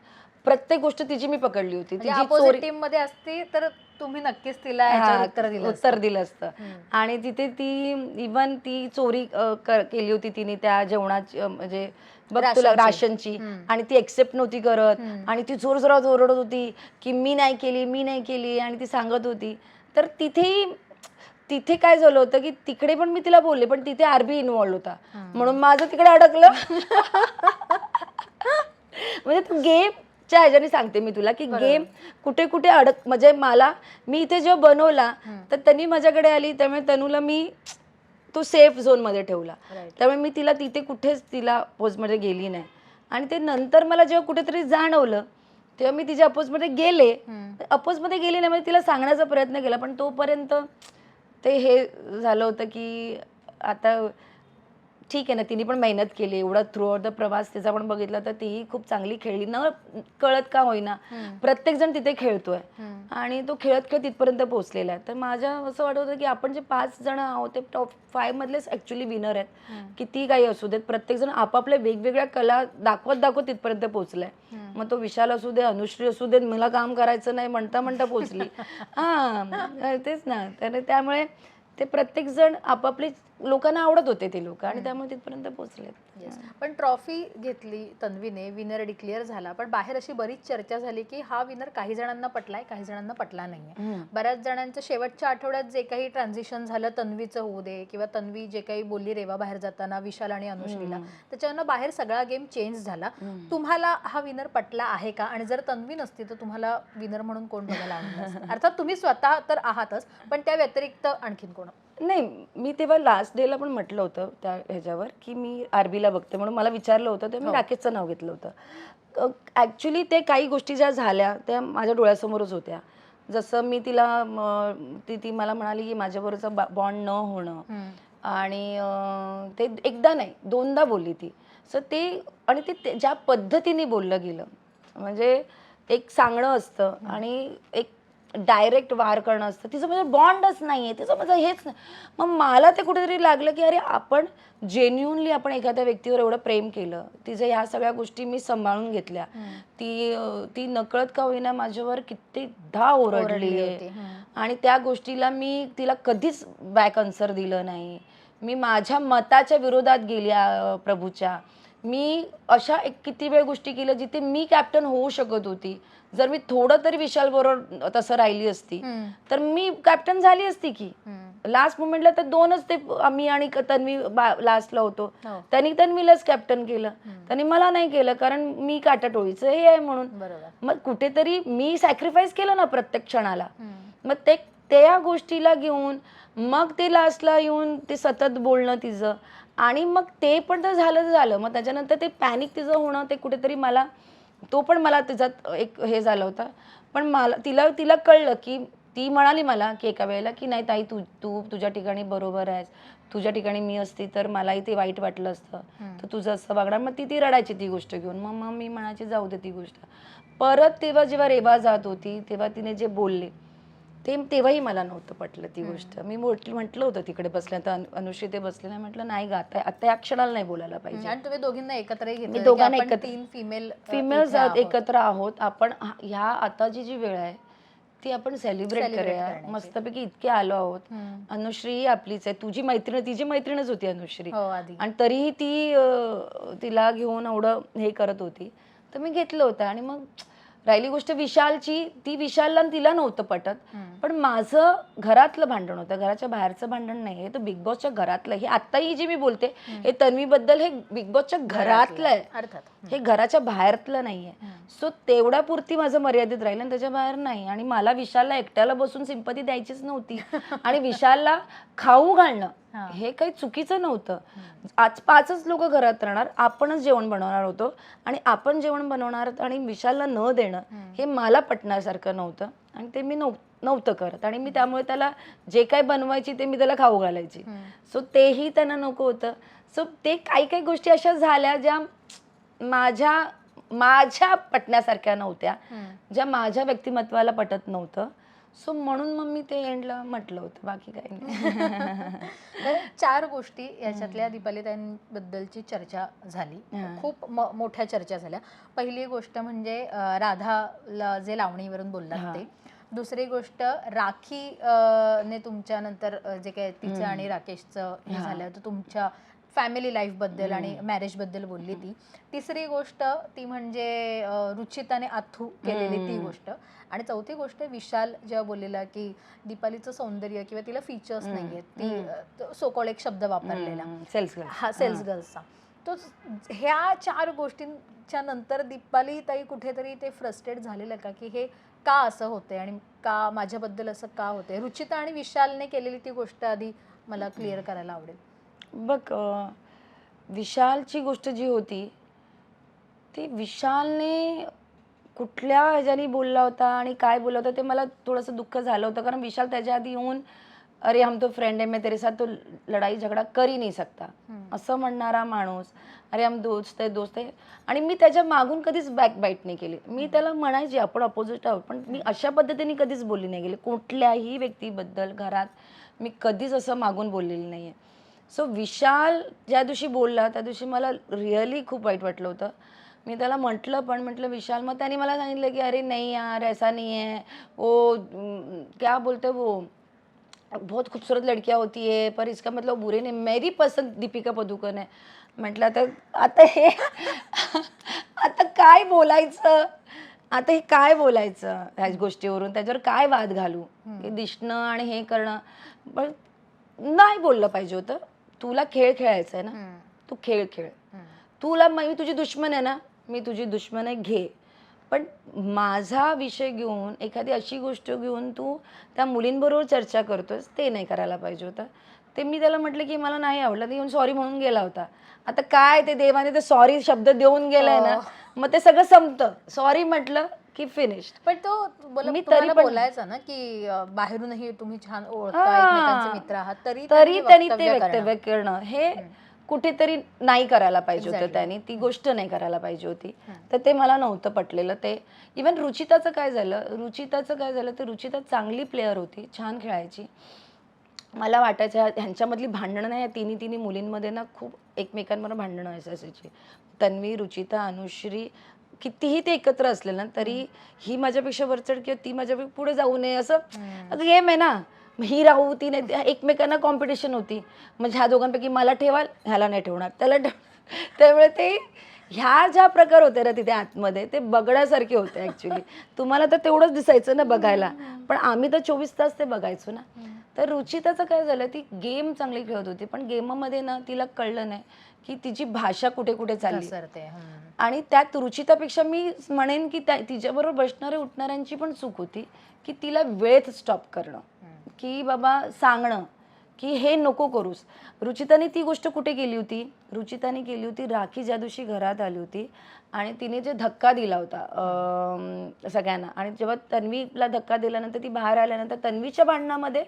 प्रत्येक गोष्ट तिची मी पकडली होती. अपोजिट टीम मध्ये असती तर तुम्ही नक्कीच तिला उत्तर दिलं असतं. आणि तिथे ती इव्हन ती चोरी केली होती तिने त्या जेवणाची, म्हणजे बघ तुला राशनची. आणि ती एक्सेप्ट नव्हती करत. आणि ती जोरात ओरडत होती की मी नाही केली आणि ती सांगत होती. तर तिथे काय झालं होतं की तिकडे पण मी तिला बोलले, पण तिथे आरबी इन्व्हॉल्व होता, म्हणून माझं तिकडे अडकलं. म्हणजे तू गेमच्या ह्याच्याने सांगते मी तुला की गेम कुठे कुठे म्हणजे मी इथे जेव्हा बनवला तर तन्वी माझ्याकडे आली, त्यामुळे तनूला मी तो सेफ झोन मध्ये ठेवला. त्यामुळे मी तिला तिथे कुठेच अपोजमध्ये गेली नाही. आणि ते नंतर मला जेव्हा कुठेतरी जाणवलं तेव्हा मी तिच्या अपोजमध्ये गेले नाही, म्हणजे तिला सांगण्याचा प्रयत्न केला. पण तोपर्यंत ते हे झालं होतं की आता ठीक आहे ना, तिने पण मेहनत केली एवढा थ्रू आउट द प्रवास तिचा पण बघितला तर तीही खूप चांगली खेळली, न कळत का होईना. प्रत्येक जण तिथे खेळतोय आणि तो खेळत तिथपर्यंत पोहोचलेला आहे. तर माझ्या असं वाटत होतं की आपण जे 5 जण आहोत ते टॉप 5 मधलेच ऍक्च्युली विनर आहेत. किती काही असू देत, प्रत्येक जण आपापल्या वेगवेगळ्या कला दाखवत तिथपर्यंत पोहोचलाय. मग तो विशाल असू दे, अनुश्री असू दे, मला काम करायचं नाही म्हणता पोहोचली. तेच ना. तर त्यामुळे ते प्रत्येक जण आपापले, लोकांना आवडत होते ते लोक आणि त्यामुळे तिथपर्यंत पोहोचले. पण ट्रॉफी घेतली तन्वीने, विनर डिक्लेअर झाला, पण बाहेर अशी बरीच चर्चा झाली की हा विनर काही जणांना पटलाय, काही जणांना पटला नाहीये. बऱ्याच जणांचं शेवटच्या आठवड्यात जे काही ट्रान्झिशन झालं तन्वीचं होऊ दे किंवा तन्वी जे काही बोलली रेवा बाहेर जाताना विशाल आणि अनुश्रीला, त्याच्यानं बाहेर सगळा गेम चेंज झाला. तुम्हाला हा विनर पटला आहे का? आणि जर तन्वी नसती तर तुम्हाला विनर म्हणून कोण बघायला आवडलं असतं? अर्थात तुम्ही स्वतः तर आहातच, पण त्या व्यतिरिक्त आणखीन कोण? नाही, मी तेव्हा लास्ट डेला पण म्हटलं होतं त्या ह्याच्यावर की मी आरबीला बघते म्हणून. मला विचारलं होतं तेव्हा मी राकेशचं नाव घेतलं होतं. ॲक्च्युली ते काही गोष्टी ज्या झाल्या त्या माझ्या डोळ्यासमोरच होत्या. जसं मी तिला ती मला म्हणाली की माझ्याबरोबरचा बॉन्ड न होणं, आणि ते एकदा नाही 2दा बोलली ती. सो ते, आणि ते ज्या पद्धतीने बोललं गेलं, म्हणजे एक सांगणं असतं आणि एक डायरेक्ट वार करणं असतं. तिचं म्हणजे बॉन्डच नाहीये, तिचं म्हणजे हेच नाही. मग मला ते कुठेतरी लागलं की अरे आपण जेन्युनली आपण एखाद्या व्यक्तीवर एवढं प्रेम केलं, तिच्या ह्या सगळ्या गोष्टी मी सांभाळून घेतल्या, ती नकळत का होईना माझ्यावर कितीदा ओरडली आहे. आणि त्या गोष्टीला मी तिला कधीच बॅक आन्सर दिलं नाही. मी माझ्या मताच्या विरोधात गेली प्रभूच्या. मी अशा किती वेळ गोष्टी केल्या जिथे मी कॅप्टन होऊ शकत होती, जर मी थोडं तरी विशाल बरोबर तसं राहिली असती तर मी कॅप्टन झाली असती की. लास्ट मोमेंटला तर 2च ते आम्ही आणि तन्वी लास्टला होतो. त्यांनी तन्वीलाच कॅप्टन केलं, त्यांनी मला नाही केलं, कारण मी काटाटोळीचं हे आहे म्हणून. मग कुठेतरी मी सॅक्रिफाईस केलं ना प्रत्येक क्षणाला. मग ते त्या गोष्टीला घेऊन मग ते लास्टला येऊन ते सतत बोलणं तिचं, आणि मग ते पण तर झालं. मग त्याच्यानंतर ते पॅनिक तिचं होणं, ते कुठेतरी मला तो पण मला त्याच्यात एक हे झालं होतं. पण मला तिला कळलं की ती म्हणाली मला की एका वेळेला की नाही ताई, तू तुझ्या ठिकाणी बरोबर आहेस, तुझ्या ठिकाणी मी असती तर मलाही ते वाईट वाटलं असतं, तर तुझं असं वागणार. मग ती रडायची ती गोष्ट घेऊन. मग मी म्हणायची जाऊ दे ती गोष्ट. परत तेव्हा जेव्हा रेवा जात होती तेव्हा तिने जे बोलले तेव्हाही मला नव्हतं पटलं ती गोष्ट. मी म्हटलं होतं तिकडे बसल्या तर अनुश्री ते बसले नाही, म्हटलं नाही ग आता या क्षणाला नाही बोलायला पाहिजे. आणि तुम्ही दोघींना एकत्रही घेतलं, मी दोघांना की आपण एकत्र, 3 फिमेल्स एकत्र आहोत आपण. ह्या आताची जी वेळ आहे ती आपण सेलिब्रेट करूया मस्तपैकी. इतके आलो आहोत. अनुश्री आपलीच आहे, तुझी मैत्रीण तिची मैत्रीणच होती अनुश्री, आणि तरीही तिला घेऊन एवढं हे करत होती. तर मी घेतलं होतं. आणि मग राहिली गोष्ट विशालची, ती विशालला तिला नव्हतं पटत, पण माझं घरातलं भांडण होतं, घराच्या बाहेरचं भांडण नाही. हे तर बिग बॉसच्या घरातलं. हे आत्ताही जे मी बोलते हे तन्वीबद्दल, हे बिग बॉसच्या घरातलं आहे, अर्थात हे घराच्या बाहेरतलं नाहीये. सो तेवढ्या पुरती माझं मर्यादित राहिलं, आणि त्याच्या बाहेर नाही. आणि मला विशालला एकट्याला बसून सिंपती द्यायचीच नव्हती, आणि विशालला खाऊ घालणं हे काही चुकीचं नव्हतं. आज 5च लोक घरात राहणार, आपणच जेवण बनवणार होतो, आणि आपण जेवण बनवणार आणि विशालला न देणं हे मला पटण्यासारखं नव्हतं, आणि ते मी नव्हतं करत. आणि मी त्यामुळे त्याला जे काय बनवायची ते मी त्याला खाऊ घालायची. सो तेही त्यांना नको होतं. सो ते काही गोष्टी अशा झाल्या ज्या माझ्या पटण्यासारख्या नव्हत्या, ज्या माझ्या व्यक्तिमत्वाला पटत नव्हतं. सो म्हणून मग मी ते एंडला म्हटलं होतं, बाकी काही नाही. तर 4 गोष्टी याच्यातल्या दीपालीताईंबद्दलची चर्चा झाली, खूप मोठ्या चर्चा झाल्या. पहिली गोष्ट म्हणजे राधाला जे लावणीवरून बोललात ते. दुसरी गोष्ट राखी ने तुमच्या नंतर जे काय तिचं आणि राकेशचं हे झालं तर तुमच्या फॅमिली लाईफ बद्दल आणि मॅरेज बद्दल बोलली ती. तिसरी गोष्ट ती म्हणजे रुचिताने आथू केलेली ती गोष्ट. आणि चौथी गोष्ट विशाल जेव्हा बोललेला की दीपालीचं सौंदर्य किंवा तिला फीचर्स नाहीयेत, ती सोकॉल एक शब्द वापरलेला सेल्स गर्ल्सचा. तो ह्या 4 गोष्टींच्या नंतर दीपाली ताई कुठेतरी ते फ्रस्ट्रेट झालेलं का की हे का असं होतंय आणि का माझ्याबद्दल असं का होतंय? रुचिता आणि विशालने केलेली ती गोष्ट आधी मला क्लिअर करायला आवडेल. बघ, विशालची गोष्ट जी होती ती विशालने कुठल्या ह्याच्याने बोलला होता आणि काय बोलला होता ते मला थोडंसं दुःख झालं होतं. कारण विशाल त्याच्या आधी येऊन अरे हम तो फ्रेंड है, मैं तेरे साथ तो लड़ाई झगड़ा कर ही नहीं सकता असं म्हणणारा माणूस, अरे हम दोस्त आहे. आणि मी त्याच्या मागून कधीच बॅकबाईट नाही केली. मी त्याला म्हणायची आपण अपोजिट आहोत, पण मी अशा पद्धतीने कधीच बोलली नाही गेली कुठल्याही व्यक्तीबद्दल. घरात मी कधीच असं मागून बोललेली नाही आहे. सो विशाल ज्या दिवशी बोलला त्या दिवशी मला रिअली खूप वाईट वाटलं होतं. मी त्याला म्हटलं विशाल, मग त्याने मला सांगितलं की अरे नहीं यार ऐसा नहीं है, वो क्या बोलते वो बहुत खूबसूरत लड़कियां होती है पर इसका मतलब बुरे नहीं, मेरी पसंद दीपिका पदुकोण है. म्हटलं आता हे आता काय बोलायचं, आता हे काय बोलायचं ह्या गोष्टीवरून, त्याच्यावर काय वाद घालू, हे दिसणं आणि हे करणं. पण नाही बोललं पाहिजे होतं. तुला खेळ खेळायचा आहे ना, तू खेळ खेळ. तुला मी तुझी दुश्मन आहे ना, मी तुझी दुश्मन आहे घे. पण माझा विषय घेऊन एखादी अशी गोष्ट घेऊन तू त्या मुलींबरोबर चर्चा करतोस ते नाही करायला पाहिजे होतं. ते मी त्याला म्हटलं की मला नाही आवडलं, ते येऊन सॉरी म्हणून गेला होता. आता काय ते देवाने ते सॉरी शब्द देऊन गेलाय ना, मग ते सगळं संपतं. सॉरी म्हटलं की फिनिश. पण तो तुम्हाला बोलायचा ना की बाहेरूनही तुम्ही छान ओळखता, एकमेकांचे मित्र आहात, तरी त्यांनी ते वक्तव्य करणं हे कुठेतरी नाही करायला पाहिजे होतं. त्यांनी ती गोष्ट नाही करायला पाहिजे होती. तर ते मला नव्हतं पटलेलं. ते इवन रुचिताचं काय झालं तर रुचिता चांगली प्लेअर होती, छान खेळायची. मला वाटायचं ह्यांच्यामधली भांडणं नाही, तिन्ही मुलींमध्ये ना खूप एकमेकांबरोबर भांडणं असायची. तन्वी, रुचिता, अनुश्री कितीही ते एकत्र असले ना तरी ही माझ्यापेक्षा वरचढ किंवा ती माझ्यापेक्षा पुढे जाऊ नये असं गेम आहे ना. ही राहू ती नाही, एकमेकांना कॉम्पिटिशन होती. म्हणजे ह्या दोघांपैकी मला ठेवाल, ह्याला नाही ठेवणार, त्याला त्यामुळे ते ह्या ज्या प्रकार होते ना तिथे आतमध्ये ते बघण्यासारखे होते ऍक्च्युली. तुम्हाला तर तेवढंच दिसायचं ना बघायला, पण आम्ही तर 24 तास ते बघायचो ना. तर रुचिताचं काय झालं, ती गेम चांगली खेळत होती, पण गेममध्ये ना तिला कळलं नाही की तिची भाषा कुठे कुठे चालली. घसरते. आणि त्यात रुचितापेक्षा मी म्हणेन की तिच्याबरोबर बसणाऱ्या उठणाऱ्यांची पण चूक होती की तिला वेळेत स्टॉप करणं, की बाबा सांगणं की हे नको करूस. रुचिताने ती गोष्ट कुठे केली होती, रुचिताने केली होती राखी ज्या दिवशी घरात आली होती आणि तिने जे धक्का दिला होता सगळ्यांना, आणि जेव्हा तन्वीला धक्का दिल्यानंतर ती बाहेर आल्यानंतर तन्वीच्या भांडणामध्ये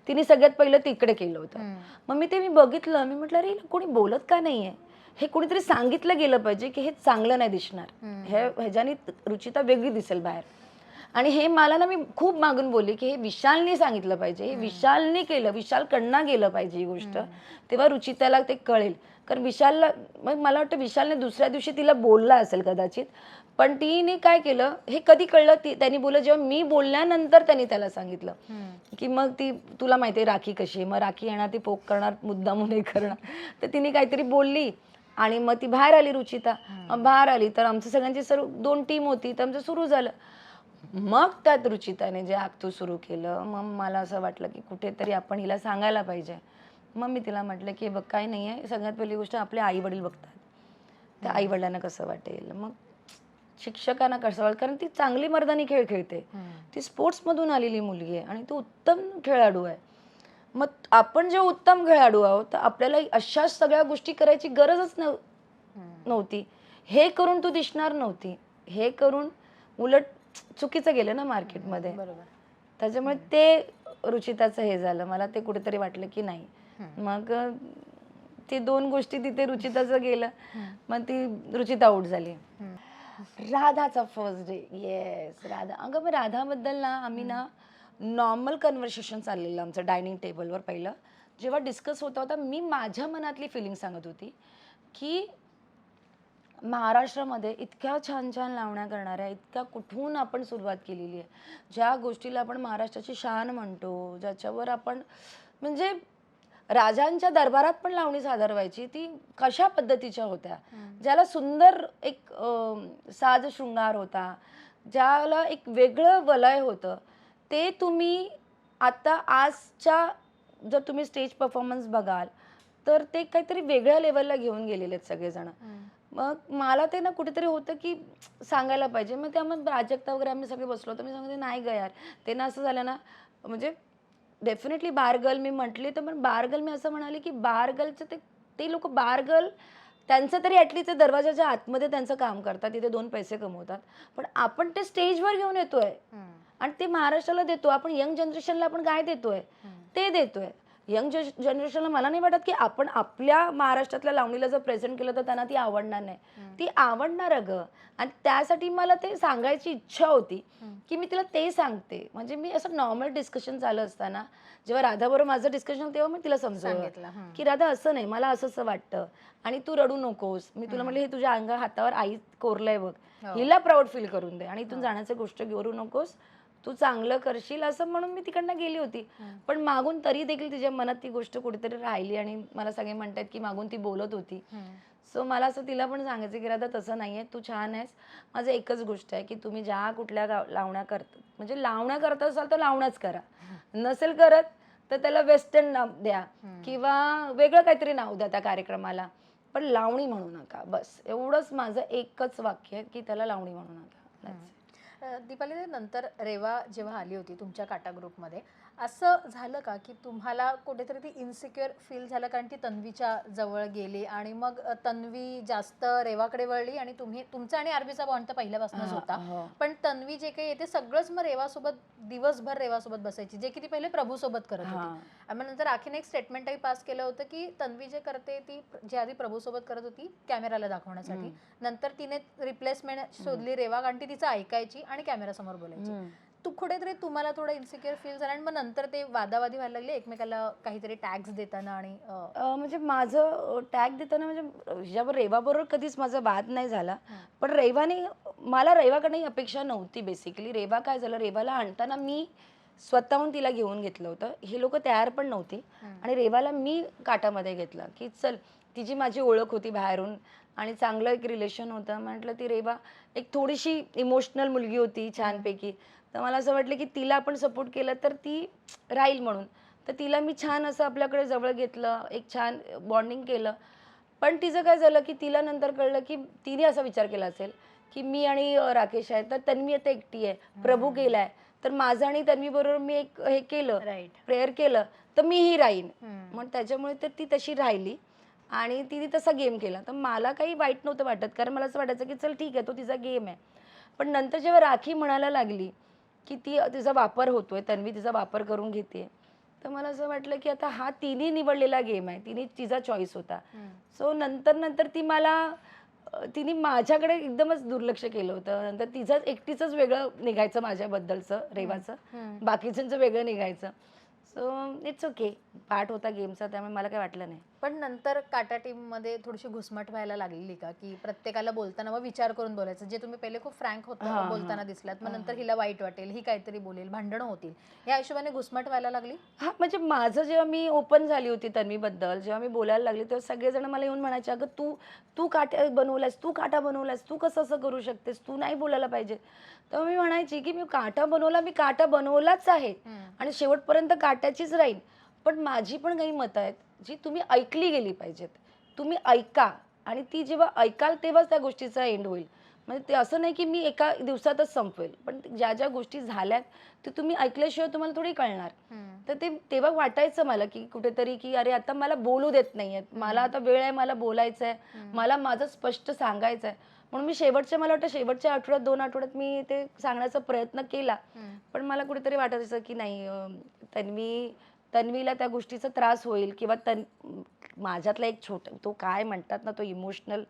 तिने सगळ्यात पहिलं तिकडे केलं होतं. मग मी बघितलं, मी म्हटलं अरे कोणी बोलत का नाहीये, हे कोणीतरी सांगितलं गेलं पाहिजे की हे चांगलं नाही दिसणार, ह्याच्याने रुचिता वेगळी दिसेल बाहेर. आणि हे मला ना, मी खूप मागून बोलली की हे विशालने सांगितलं पाहिजे, हे विशालने केलं, विशालकडनं गेलं पाहिजे ही गोष्ट, तेव्हा रुचिताला ते कळेल. कारण विशालला, मग मला वाटतं विशालने दुसऱ्या दिवशी तिला बोलला असेल कदाचित, पण तिने काय केलं हे कधी कळलं, त्यांनी बोललं जेव्हा मी बोलल्यानंतर त्यांनी त्याला सांगितलं की मग ती, तुला माहिती आहे राखी कशी आहे, मग राखी येणार ती पोक करणार, मुद्दामून हे करणार. तर तिने काहीतरी बोलली आणि मग ती बाहेर आली रुचिता. बाहेर आली तर आमचं सगळ्यांची सर्व 2 टीम होती, तर आमचं सुरू झालं. मग त्यात रुचिताने जे ॲक्टू सुरू केलं, मग मला असं वाटलं की कुठेतरी आपण हिला सांगायला पाहिजे. मग मी तिला म्हटलं की बघ काही नाही आहे, सगळ्यात पहिली गोष्ट आपले आई वडील बघतात, त्या आई वडिलांना कसं वाटेल, मग शिक्षकांना कसं वाटेल, कारण ती चांगली मर्दानी खेळ खेळते, ती स्पोर्ट्समधून आलेली मुलगी आहे आणि ती उत्तम खेळाडू आहे. मग आपण जे उत्तम खेळाडू आहोत तर आपल्याला अशा सगळ्या गोष्टी करायची गरजच नव्हती. हे करून तू दिसणार नव्हती, हे करून उलट चुकीचं गेलं ना मार्केटमध्ये. त्याच्यामुळे ते रुचिताचं हे झालं, मला ते कुठेतरी वाटलं की नाही. मग ते 2 गोष्टी तिथे रुचिताचं गेलं, मग ती रुचिता आऊट झाली. राधाचा फर्स्ट डे, येस राधा. अगं मग राधाबद्दल ना आम्ही ना नॉर्मल कन्व्हर्सेशन चाललेलं आमचं डायनिंग टेबलवर. पहिलं जेव्हा डिस्कस होता होता, मी माझ्या मनातली फिलिंग सांगत होती की महाराष्ट्रामध्ये इतक्या छान छान लावण्या करणाऱ्या, इतक्या कुठून आपण सुरुवात केलेली आहे, ज्या गोष्टीला आपण महाराष्ट्राची शान म्हणतो, ज्याच्यावर आपण म्हणजे राजांच्या दरबारात पण लावणी सादर व्हायची, ती कशा पद्धतीच्या होत्या, ज्याला सुंदर एक साज शृंगार होता, ज्याला एक वेगळं वलय होतं, ते तुम्ही आता आजच्या जर तुम्ही स्टेज परफॉर्मन्स बघाल तर ते काहीतरी वेगळ्या लेवलला घेऊन गेलेले आहेत सगळेजण. मग मला ते ना कुठेतरी होतं की सांगायला पाहिजे. मग त्यामध्ये प्राजक्ता वगैरे आम्ही सगळे बसलो होतो, मी सांगते नाही ग यार, ते ना असं झालं ना, म्हणजे डेफिनेटली बारगर्ल मी म्हटली, तर पण बारगर्ल मी असं म्हणाले की बारगर्लचं ते लोक बारगर्ल त्यांचं तरी ॲटलीस्ट ते दरवाजाच्या आतमध्ये त्यांचं काम करतात, तिथे 2 पैसे कमवतात, पण आपण ते स्टेजवर घेऊन येतोय आणि ते महाराष्ट्राला देतो. आपण यंग जनरेशनला आपण काय देतोय, ते देतोय. यंग जनरेशनला मला नाही वाटत की आपण आपल्या महाराष्ट्रातल्या लावणीला जर प्रेझेंट केलं तर त्यांना ती आवडणार नाही, ती आवडणार अगं. आणि त्यासाठी मला ते सांगायची इच्छा होती की मी तिला ते सांगते. म्हणजे मी असं नॉर्मल डिस्कशन चालू असताना जेव्हा राधाबरोबर माझं डिस्कशन, तेव्हा मी तिला समजवलं की राधा असं नाही, मला असं असं वाटतं आणि तू रडू नकोस. मी तुला म्हटलं हे तुझ्या हातावर आई कोरलंय बघ, हिला प्राऊड फील करून दे आणि इथून जाण्याची गोष्ट घेऊ नकोस, तू चांगलं करशील, असं म्हणून मी तिकडनं गेली होती. पण मागून तरी देखील तिच्या मनात ती गोष्ट कुठेतरी राहिली आणि मला सगळे म्हणतात की मागून ती बोलत होती. सो मला असं तिला पण सांगायचं की राधा तसं नाहीये, तू छान आहेस. माझं एकच गोष्ट आहे की तुम्ही ज्या कुठल्या लावण्या करता, म्हणजे लावण्या करत असाल तर लावण्याच करा, नसेल करत तर त्याला वेस्टर्न नाव द्या किंवा वेगळं काहीतरी नाव द्या त्या कार्यक्रमाला, पण लावणी म्हणू नका. बस एवढंच माझं एकच वाक्य आहे की त्याला लावणी म्हणू नका. दीपाली, नंतर रेवा जेव्हा आली होती तुमच्या काटा ग्रुपमध्ये, असं झालं का की तुम्हाला कुठेतरी ती इन्सिक्युअर फील झालं, कारण ती तन्वीच्या जवळ गेली आणि मग तन्वी जास्त रेवाकडे वळली आणि तुमचा आणि आरबीचा बॉन्ड तर पहिल्यापासूनच होता, पण तन्वी जे काही येते सगळंच मग रेवासोबत, दिवसभर रेवासोबत बसायची, जे की ती पहिले प्रभूसोबत करत होती. मग नंतर आणखीन एक स्टेटमेंटही पास केलं होतं की तन्वी जे करते ती जे आधी प्रभूसोबत करत होती कॅमेराला दाखवण्यासाठी, नंतर तिने रिप्लेसमेंट शोधली रेवा, कारण ती तिचं ऐकायची आणि कॅमेरा समोर बोलायची. तू कुठेतरी तुम्हाला थोडं इन्सिक्युअर फील झालं आणि मग नंतर ते वादावादी व्हायला लागले एकमेकाला काहीतरी टॅग्स देताना. आणि म्हणजे माझं टॅग देताना म्हणजे हिच्यावर रेवाबरोबर कधीच माझा वाद नाही झाला, पण मला रेवाकडे अपेक्षा नव्हती. बेसिकली रेवा काय झालं, रेवाला आणताना मी स्वतःहून तिला घेऊन घेतलं होतं, हे लोक तयार पण नव्हती आणि रेवाला मी काटामध्ये घेतलं की चल, तिची माझी ओळख होती बाहेरून, आणि चांगलं एक रिलेशन होतं. म्हटलं ती रेवा एक थोडीशी इमोशनल मुलगी होती छानपैकी. तर मला असं वाटलं की तिला आपण सपोर्ट केला तर ती राहील म्हणून. तर तिला मी छान असं आपल्याकडे जवळ घेतलं, एक छान बॉन्डिंग केलं. पण तिचं काय झालं की तिला नंतर कळलं की तिने असा विचार केला असेल की मी आणि राकेश आहे, तर तन्वी आता एकटी आहे, प्रभू गेलाय, तर माझं आणि तन्वी बरोबर मी एक हे केलं, राईट. प्रेयर केलं, तर मीही राहीन. मग त्याच्यामुळे तर ती तशी राहिली आणि तिने तसा गेम केला. तर मला काही वाईट नव्हतं वाटत, कारण मला असं वाटायचं की चल ठीक आहे, तो तिचा गेम आहे. पण नंतर जेव्हा राखी म्हणायला लागली की ती तिचा वापर होतोय, तन्वी तिचा वापर करून घेते, तर मला असं वाटलं की आता हा तिने निवडलेला गेम आहे, तिने तिचा चॉईस होता. सो नंतर नंतर ती मला तिने माझ्याकडे एकदमच दुर्लक्ष केलं होतं. नंतर तिचं एकटीचंच वेगळं निघायचं माझ्याबद्दलचं, रेवाचं. बाकीच्यांचं वेगळं निघायचं. So it's okay. पार्ट होता गेमचा, त्यामुळे मला काही वाटलं नाही. पण नंतर काटा टीममध्ये थोडीशी घुसमट व्हायला लागलेली का, की प्रत्येकाला बोलताना मग विचार करून बोलायचं? जे तुम्ही पहिले खूप फ्रँक हां, बोलताना हां. दिसलात, मग नंतर हिला वाईट वाटेल, ही काहीतरी बोलेल, भांडणं होतील, या हिशोबाने घुसमट व्हायला लागली? हां, म्हणजे माझं जेव्हा मी ओपन झाली होती तन्वीबद्दल, जेव्हा मी बोलायला लागली, तेव्हा सगळेजण मला येऊन म्हणायचे, "अगं तू तू काटा बनवलास, तू काटा बनवलास, तू कसं असं करू शकतेस? तू नाही बोलायला पाहिजे." तेव्हा मी म्हणायची, की "मी काटा बनवला, मी काटा बनवलाच आहे आणि शेवटपर्यंत काट्याचीच राहीन. पण माझी पण काही मतं आहेत, जी तुम्ही ऐकली गेली पाहिजेत. तुम्ही ऐका आणि ती जेव्हा ऐकाल तेव्हाच त्या गोष्टीचा एंड होईल. म्हणजे ते असं नाही, की मी एका दिवसातच संपवेल. पण ज्या ज्या गोष्टी झाल्यात, ते तुम्ही ऐकल्याशिवाय तुम्हाला थोडी कळणार." तर ते तेव्हा वाटायचं मला, की कुठेतरी, की अरे आता मला बोलू देत नाहीयेत. मला आता वेळ आहे, मला बोलायचं आहे. मला माझं स्पष्ट सांगायचं आहे. म्हणून मी मला वाटतं शेवटच्या आठवड्यात 2 आठवड्यात मी ते सांगण्याचा प्रयत्न केला. पण मला कुठेतरी वाटायचं, की नाही तन्वीला त्या गोष्टीचा त्रास होईल किंवा माझ्यातला एक तो काय म्हणतात ना, तो इमोशनल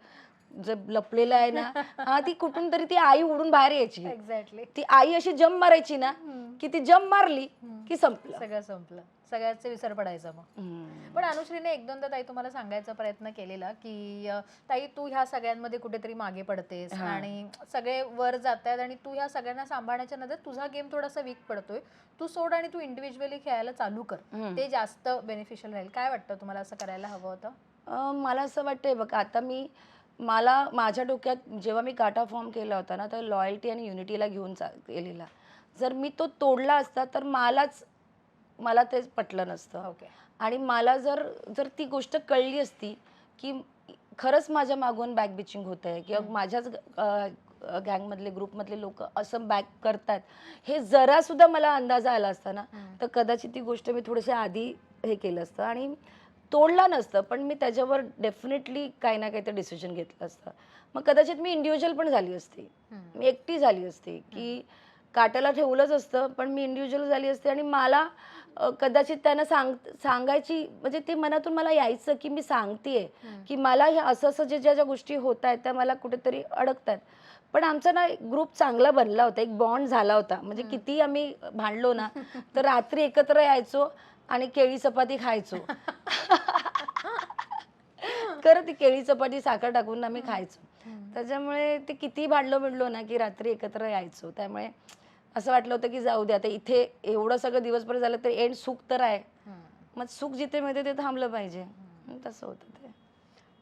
जे लपलेला आहे ना, हां, ती कुठून तरी ती आई उडून बाहेर यायची. एक्झॅक्टली. ती आई अशी जंप मारायची ना, की ती जंप मारली, की संपलं. सगळं संपलं, सगळ्याचे विसर पडायचा मग. हम्म. पण अनुश्रीने एक दोनदा ताई तुम्हाला सांगायचा प्रयत्न केलेला, की ताई तू ह्या सगळ्यांमध्ये कुठेतरी मागे पडतेस हां. आणि सगळे वर जात आहेत आणि तू ह्या सगळ्यांना सांभाळण्याच्या नंतर तुझा गेम थोडासा वीक पडतोय, तू सोड आणि तू इंडिव्हिज्युअली खेळायला चालू कर, ते जास्त बेनिफिशियल राहील. काय वाटतं तुम्हाला, असं करायला हवं होतं? मला असं वाटतंय बघा, आता मला माझ्या डोक्यात जेव्हा मी काटा फॉर्म केला होता ना, तर लॉयल्टी आणि युनिटीला घेऊन केलेला. जर मी तो तोडला असता तर मला ते पटलं नसतं. ओके. आणि मला जर जर ती गोष्ट कळली असती की खरंच माझ्या मागून बॅक बिचिंग होत आहे किंवा माझ्याच गँगमधले ग्रुपमधले लोक असं बॅक करतात, हे जरा सुद्धा मला अंदाज आला असता ना, तर कदाचित ती गोष्ट मी थोडीशी आधी हे केलं असतं आणि तोडला नसतं. पण मी त्याच्यावर डेफिनेटली काही ना काही ते डिसिजन घेतलं असतं. मग कदाचित मी इंडिव्हिज्युअल पण झाली असते, मी एकटी झाली असते, की काट्याला ठेवलंच असतं पण मी इंडिव्हिज्युअल झाली असते आणि मला कदाचित त्यांना सांगायची, म्हणजे ते मनातून मला यायचं की मी सांगतेय की मला हे असं असं ज्या ज्या गोष्टी होत आहेत त्या मला कुठेतरी अडकतात. पण आमचा ना ग्रुप चांगला बनला होता, एक बॉन्ड झाला होता. म्हणजे किती आम्ही भांडलो ना, तर रात्री एकत्र यायचो आणि केळी चपाती खायचो. खरं ती केळी चपाती साखर टाकून आम्ही खायचो. त्याच्यामुळे ते किती भांडलो ना, की रात्री एकत्र यायचो. त्यामुळे असं वाटलं होतं की जाऊ दे, आता इथे एवढं सगळं दिवसभर झालं तर एंड सुख तर आहे. मग सुख जिथे मिळते ते थांबलं पाहिजे. तसं होतं ते.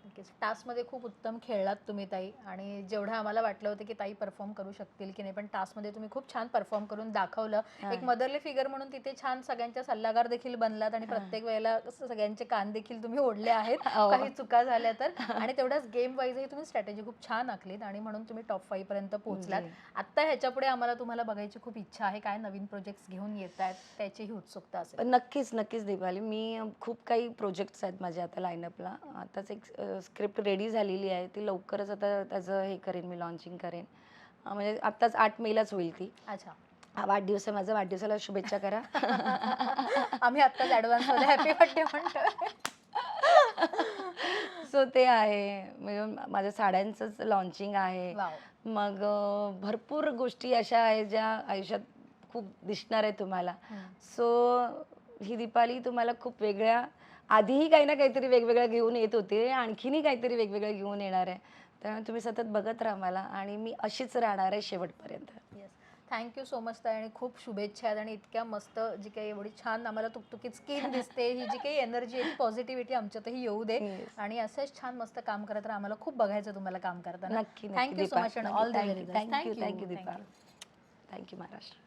नक्कीच. टास्कमध्ये खूप उत्तम खेळलात तुम्ही ताई, आणि जेवढं आम्हाला वाटलं होतं की ताई परफॉर्म करू शकतील की नाही, पण टास्कमध्ये तुम्ही खूप छान परफॉर्म करून दाखवलं. एक मदरली फिगर म्हणून तिथे छान सगळ्यांच्या सल्लागार देखील बनलात आणि प्रत्येक वेळेला सगळ्यांचे कान देखील तुम्ही ओढले आहेत काही चुका झाल्या तर. आणि तेवढ्याच गेम वाईजही तुम्ही स्ट्रॅटेजी खूप छान आखलीत आणि म्हणून तुम्ही टॉप 5 पर्यंत पोहोचलात. आता ह्याच्यापुढे आम्हाला तुम्हाला बघायची खूप इच्छा आहे. काय नवीन प्रोजेक्ट्स घेऊन येत आहेत त्याचीही उत्सुकता असेल. नक्कीच दीपाली. मी खूप काही प्रोजेक्ट्स आहेत माझे आता लाईनअपला. आताच एक स्क्रिप्ट रेडी झालेली आहे, ती लवकरच आता त्याचं हे करेन, मी लॉन्चिंग करेन. म्हणजे आत्ताच 8 मेलाच होईल ती. अच्छा. हा वाढदिवस आहे माझा, वाढदिवसाला शुभेच्छा करा. आम्ही आत्ताच ॲडव्हान्समध्ये हॅपी बर्थडे म्हणतोय. सो ते आहे. म्हणजे माझ्या साड्यांचंच लॉन्चिंग आहे. वाव. मग भरपूर गोष्टी अशा आहेत ज्या आयुष्यात खूप दिसणार आहे तुम्हाला. सो ही दीपाली तुम्हाला खूप वेगळ्या, आधीही काही ना काहीतरी वेगवेगळं घेऊन येत होते, आणखीनही काहीतरी वेगवेगळं घेऊन येणार आहे. त्यामुळे तुम्ही सतत बघत राहा मला आणि मी अशीच राहणार आहे शेवटपर्यंत. येस. थँक्यू सो मच ताई आणि खूप शुभेच्छा आहेत आणि इतक्या मस्त जी काही एवढी छान आम्हाला तुकतुकीत स्किन दिसते ही जी काही एनर्जी आहे पॉझिटिव्हिटी आमच्यातही येऊ दे Yes. आणि असंच छान मस्त काम करत राहा आम्हाला खूप बघायचं तुम्हाला काम करताना नक्की thank you so much and all the very best thank you thank you Deepa thank you thank you Maharashtra